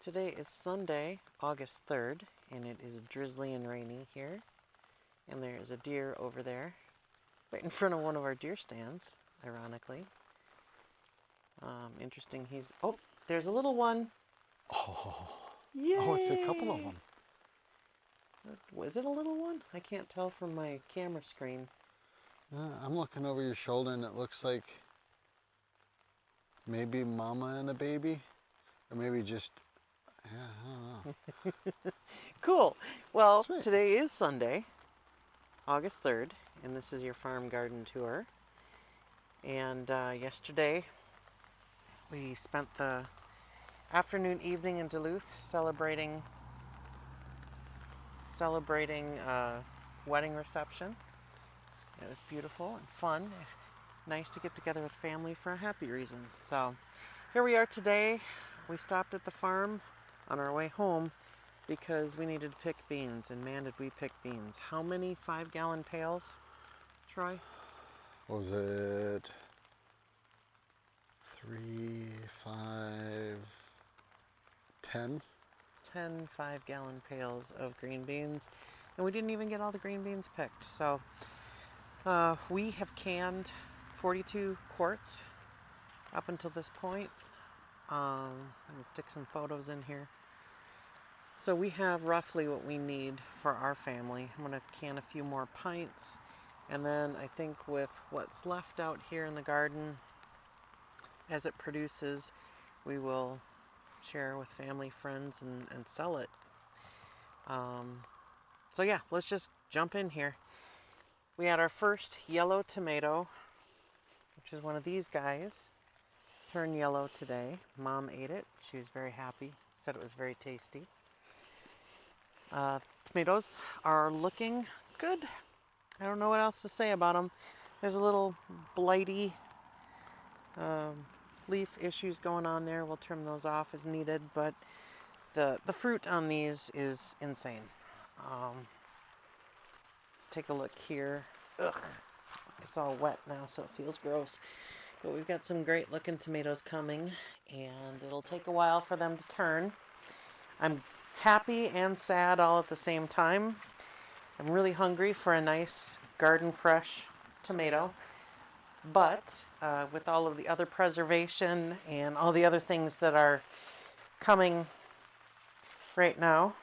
Today is Sunday, August 3rd, and it is drizzly and rainy here. And there is a deer over there, right in front of one of our deer stands, ironically. Interesting, oh, there's a little one. Oh, Yay! oh, it's a couple of them. Was it a little one? I can't tell from my camera screen. I'm looking over your shoulder and it looks like maybe mama and a baby, or maybe just, yeah, I don't know. Cool. Well, Sweet. today is Sunday, August 3rd, and this is your farm garden tour. And yesterday we spent the afternoon, evening in Duluth celebrating wedding reception. It was beautiful and fun. It's nice to get together with family for a happy reason. So here we are today. We stopped at the farm on our way home because we needed to pick beans, and man did we pick beans. How many 5-gallon pails, Troy? What was it? 3, 5, 10? 10 5-gallon pails of green beans, and we didn't even get all the green beans picked. So we have canned 42 quarts up until this point. I'm going to stick some photos in here. So we have roughly what we need for our family. I'm going to can a few more pints, and then I think with what's left out here in the garden, as it produces, we will share with family, friends, and sell it. So yeah, let's just jump in here. We had our first yellow tomato, which is one of these guys, turn yellow today. Mom ate it. She was very happy. Said it was very tasty. Tomatoes are looking good. I don't know what else to say about them. There's a little blighty leaf issues going on there. We'll trim those off as needed, but the fruit on these is insane. Let's take a look here. Ugh, it's all wet now, so it feels gross. But we've got some great looking tomatoes coming, and it'll take a while for them to turn. I'm happy and sad all at the same time. I'm really hungry for a nice garden fresh tomato, but with all of the other preservation and all the other things that are coming right now,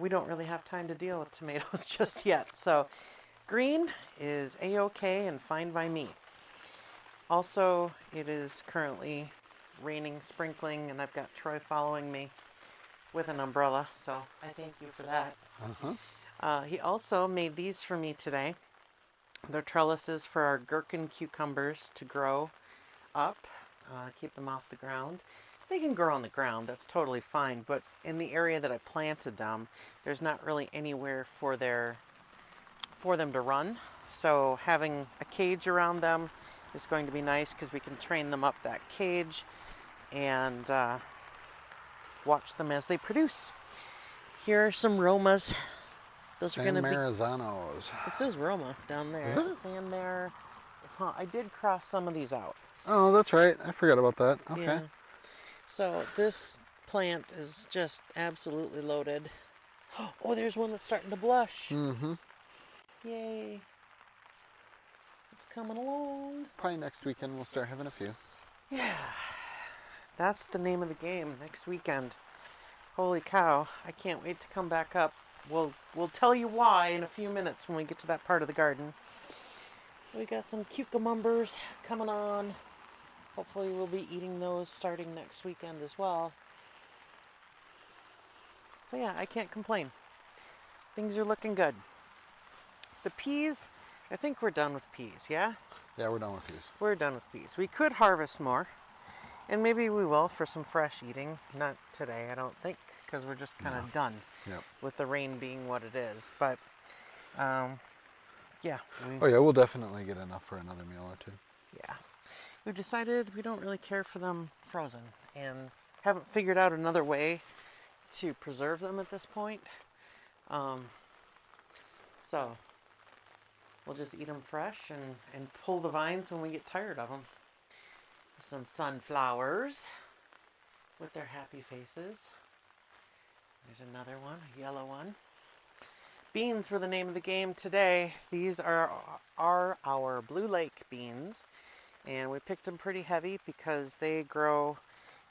we don't really have time to deal with tomatoes just yet. So green is a-okay and fine by me. Also, it is currently raining, sprinkling, and I've got Troy following me with an umbrella, so I thank you for that. He also made these for me today. They're trellises for our gherkin cucumbers to grow up, keep them off the ground. They can grow on the ground, that's totally fine, but in the area that I planted them, there's not really anywhere for them to run. So having a cage around them is going to be nice because we can train them up that cage and watch them as they produce. Here are some Romas. Those are going to be... Marizanos. This is Roma down there. Is it? San Mare. I did cross some of these out. Oh, that's right. I forgot about that. Okay. Yeah. So this plant is just absolutely loaded. Oh, there's one that's starting to blush. Mm-hmm. Yay. It's coming along. Probably next weekend we'll start having a few. Yeah. That's the name of the game next weekend. Holy cow. I can't wait to come back up. We'll tell you why in a few minutes when we get to that part of the garden. We got some cucumbers coming on. Hopefully we'll be eating those starting next weekend as well. So yeah, I can't complain. Things are looking good. The peas, I think we're done with peas, yeah? Yeah, we're done with these. We're done with peas. We could harvest more, and maybe we will for some fresh eating. Not today, I don't think, because we're just kind of done with the rain being what it is. But, yeah. Oh yeah, we'll definitely get enough for another meal or two. Yeah. We've decided we don't really care for them frozen, and haven't figured out another way to preserve them at this point. So we'll just eat them fresh and pull the vines when we get tired of them. Some sunflowers. with their happy faces. There's another one, a yellow one. Beans were the name of the game today. These are our Blue Lake beans, and we picked them pretty heavy because they grow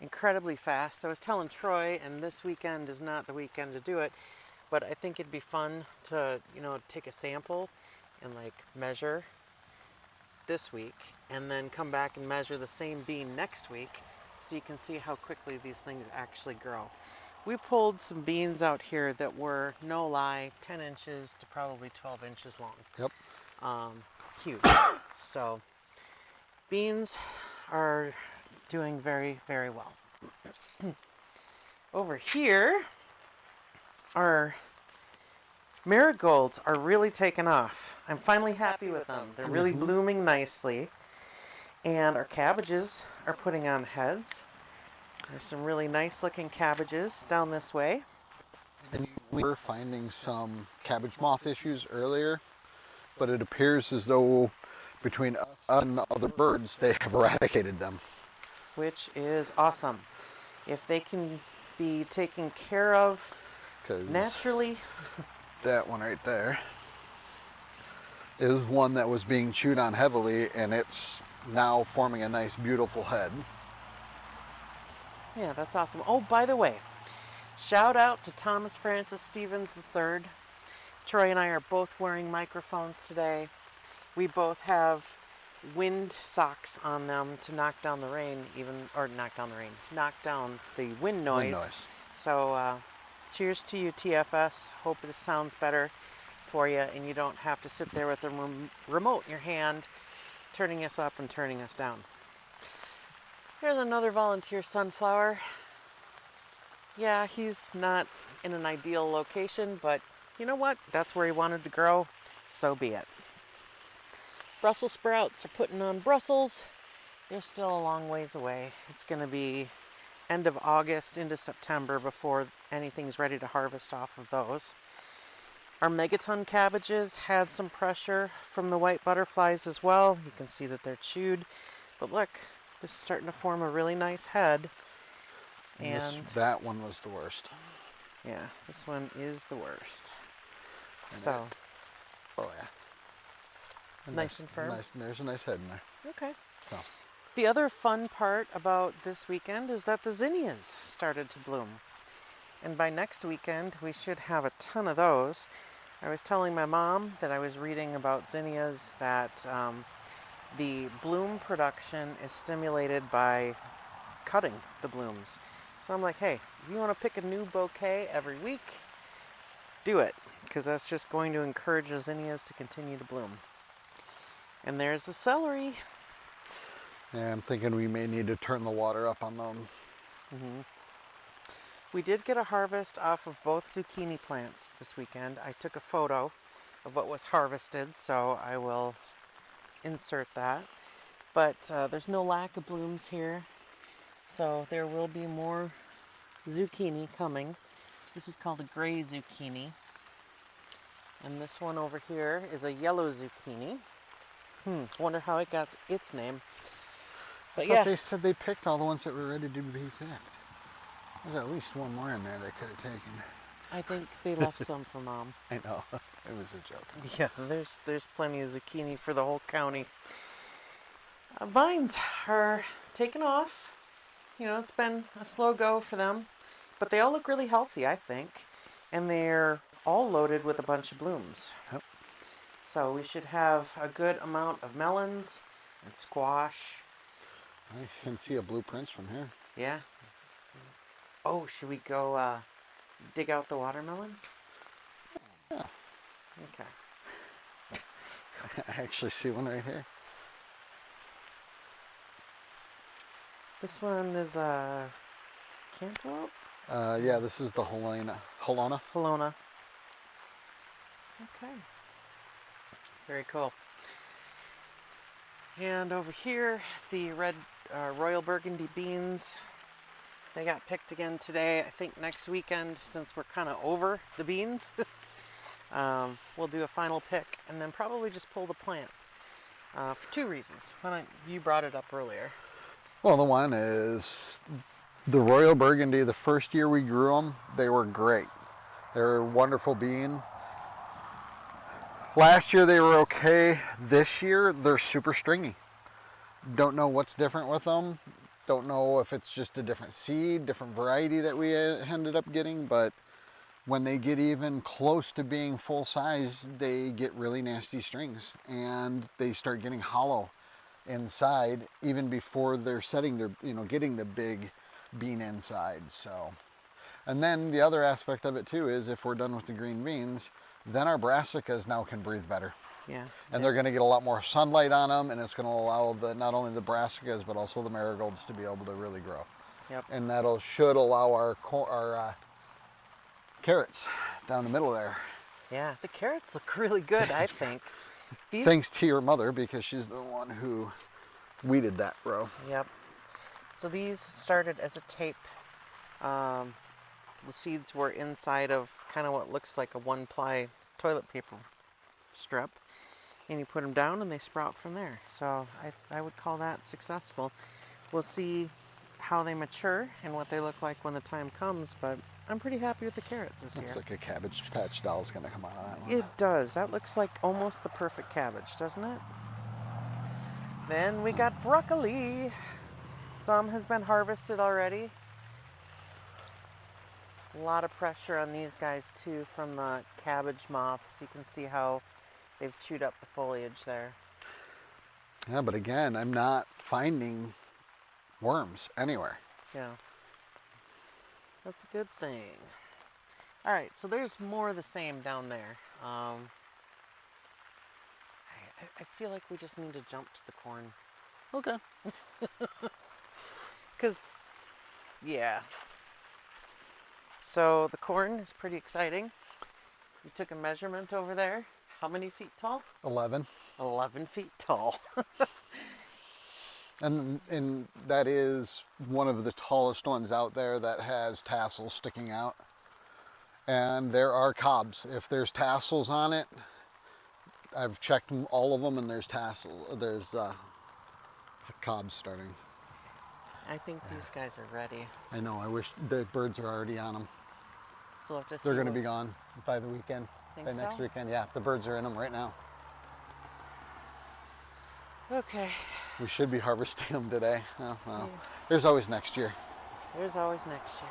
incredibly fast. I was telling Troy, and this weekend is not the weekend to do it, but I think it'd be fun to, take a sample and like measure this week and then come back and measure the same bean next week so you can see how quickly these things actually grow. We pulled some beans out here that were, no lie, 10 inches to probably 12 inches long. Yep. Huge. So beans are doing very, very well. Over here, our marigolds are really taking off. I'm finally happy with them. They're really blooming nicely. And our cabbages are putting on heads. There's some really nice looking cabbages down this way. And we were finding some cabbage moth issues earlier, but it appears as though between us and the other birds, they have eradicated them. Which is awesome. If they can be taken care of naturally. That one right there is one that was being chewed on heavily, and it's now forming a nice, beautiful head. Yeah, that's awesome. Oh, by the way, shout out to Thomas Francis Stevens III. Troy and I are both wearing microphones today. We both have wind socks on them to knock down the rain, knock down the wind noise. So cheers to you, TFS. Hope this sounds better for you and you don't have to sit there with the remote in your hand, turning us up and turning us down. Here's another volunteer sunflower. Yeah, he's not in an ideal location, but you know what? That's where he wanted to grow, so be it. Brussels sprouts are putting on Brussels. They're still a long ways away. It's going to be end of August into September before anything's ready to harvest off of those. Our megaton cabbages had some pressure from the white butterflies as well. You can see that they're chewed, but look, this is starting to form a really nice head. And that one was the worst. Yeah, this one is the worst. And so. Oh yeah. Nice and firm. There's a nice head in there. Okay. So. The other fun part about this weekend is that the zinnias started to bloom. And by next weekend, we should have a ton of those. I was telling my mom that I was reading about zinnias that the bloom production is stimulated by cutting the blooms. So I'm like, hey, if you want to pick a new bouquet every week, do it, because that's just going to encourage the zinnias to continue to bloom. And there's the celery. Yeah, I'm thinking we may need to turn the water up on them. Mm-hmm. We did get a harvest off of both zucchini plants this weekend. I took a photo of what was harvested, so I will insert that. But there's no lack of blooms here, so there will be more zucchini coming. This is called a gray zucchini. And this one over here is a yellow zucchini. Wonder how it got its name. But I thought they said they picked all the ones that were ready to be picked. There's at least one more in there they could have taken. I think they left some for Mom. I know. It was a joke. Yeah, there's plenty of zucchini for the whole county. Vines are taking off. You know, it's been a slow go for them. But they all look really healthy, I think. And they're all loaded with a bunch of blooms. Yep. So we should have a good amount of melons and squash. I can see a blueprint from here. Yeah. Oh, should we go dig out the watermelon? Yeah. Okay. I actually see one right here. This one is a cantaloupe? Yeah, this is the Halona. Halona. Okay. Very cool. And over here, the red Royal Burgundy beans. They got picked again today. I think next weekend, since we're kind of over the beans, we'll do a final pick and then probably just pull the plants for two reasons. You brought it up earlier. Well, the one is The Royal Burgundy, the first year we grew them, they were great. They were a wonderful bean. Last year they were okay. This year they're super stringy. Don't know what's different with them. Don't know if it's just a different seed, different variety that we ended up getting, but when they get even close to being full size, they get really nasty strings and they start getting hollow inside even before they're setting their, getting the big bean inside. So, and then the other aspect of it too is if we're done with the green beans, then our brassicas now can breathe better. Yeah. And they're going to get a lot more sunlight on them, and it's going to allow not only the brassicas but also the marigolds to be able to really grow. Yep. And should allow our carrots down the middle there. Yeah, the carrots look really good, I think. Thanks to your mother, because she's the one who weeded that row. Yep. So these started as a tape. The seeds were inside of kind of what looks like a one-ply toilet paper strip. And you put them down and they sprout from there. So I would call that successful. We'll see how they mature and what they look like when the time comes, but I'm pretty happy with the carrots this year. Looks like a Cabbage Patch Doll's going to come out of that one. It does. That looks like almost the perfect cabbage, doesn't it? Then we got broccoli. Some has been harvested already. A lot of pressure on these guys too from the cabbage moths. You can see how they've chewed up the foliage there. Yeah, but again, I'm not finding worms anywhere. Yeah. That's a good thing. All right, so there's more of the same down there. I feel like we just need to jump to the corn. Okay. Because, yeah. So the corn is pretty exciting. We took a measurement over there. How many feet tall? 11. 11 feet tall. And that is one of the tallest ones out there that has tassels sticking out. And there are cobs. If there's tassels on it, I've checked all of them, and there's cobs starting. I think these guys are ready. I know. I wish the birds are already on them. So we'll have to see. They're going to be gone by the weekend. Think By next so? weekend, yeah. The birds are in them right now. Okay. We should be harvesting them today. Oh, well. Yeah. There's always next year. There's always next year.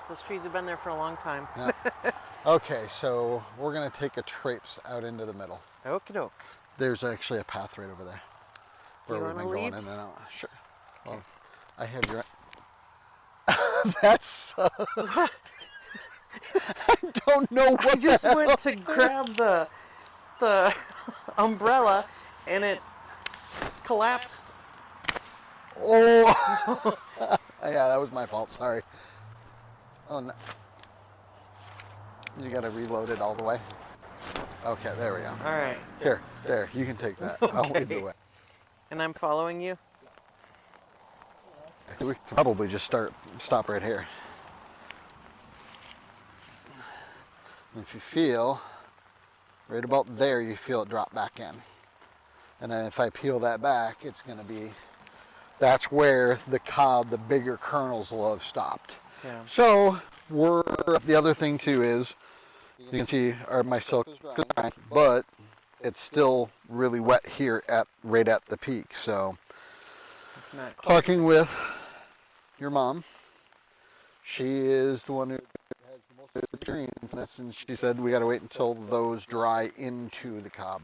Those trees have been there for a long time. Yeah. Okay, so we're going to take a traipse out into the middle. Okie doke. There's actually a path right over there. Do you where want we've to been lead? going in and out. Sure. Okay. Well, I have your... That's... What? I don't know what I just went to grab the umbrella and it collapsed. Oh! Yeah, that was my fault. Sorry. Oh, no. You got to reload it all the way. Okay, there we go. All right. Here, there. You can take that. I'll lead the way. And I'm following you? We could probably just stop right here. If you feel, right about there, you feel it drop back in. And then if I peel that back, it's going to be, that's where the bigger kernels will have stopped. Yeah. So, the other thing too is, you can see my silk is dry, but it's still really wet here right at the peak. So, It's not quite. talking with your mom, she is the one who has the most experience in this, and she said we got to wait until those dry into the cob.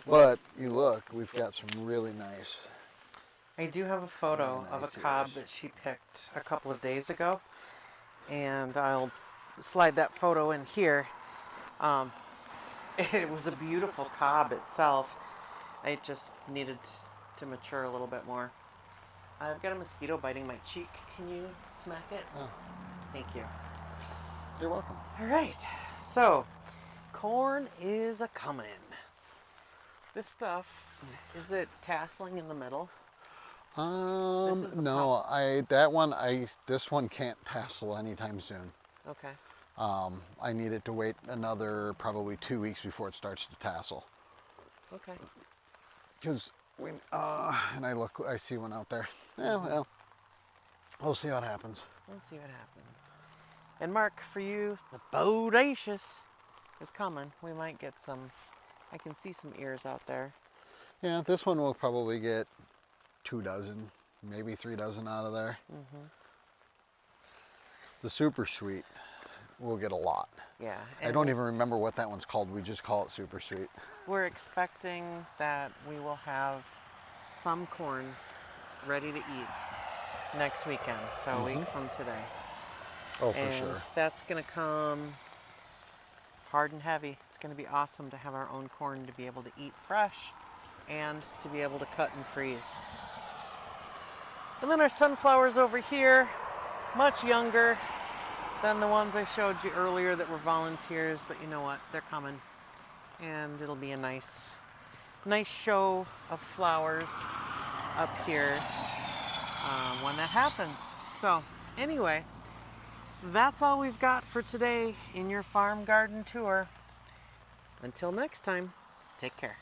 But you look, we've got some really nice. I do have a photo of a Nice cob ears. that she picked a couple of days ago, and I'll slide that photo in here. It was a beautiful cob itself. It just needed to mature a little bit more. I've got a mosquito biting my cheek. Can you smack it? Oh, Thank you. you're welcome. All right, so corn is a coming. This stuff, is it tasseling in the middle? This is the No, this one can't tassel anytime soon. Okay. I need it to wait another probably 2 weeks before it starts to tassel. Okay. Because when, and I see one out there. Yeah, well, We'll see what happens. We'll see what happens. And Mark, for you, the Bodacious is coming. We might get some, I can see some ears out there. Yeah, this one will probably get 2 dozen, maybe 3 dozen out of there. The Super Sweet will get a lot. Yeah. I don't even remember what that one's called. We just call it Super Sweet. We're expecting that we will have some corn ready to eat next weekend, so a week from today. Oh, for And sure. that's going to come hard and heavy. It's going to be awesome to have our own corn to be able to eat fresh and to be able to cut and freeze. And then our sunflowers over here, much younger than the ones I showed you earlier that were volunteers, but you know what? They're coming. And it'll be a nice show of flowers up here when that happens. So anyway, that's all we've got for today in your farm garden tour. Until next time, take care.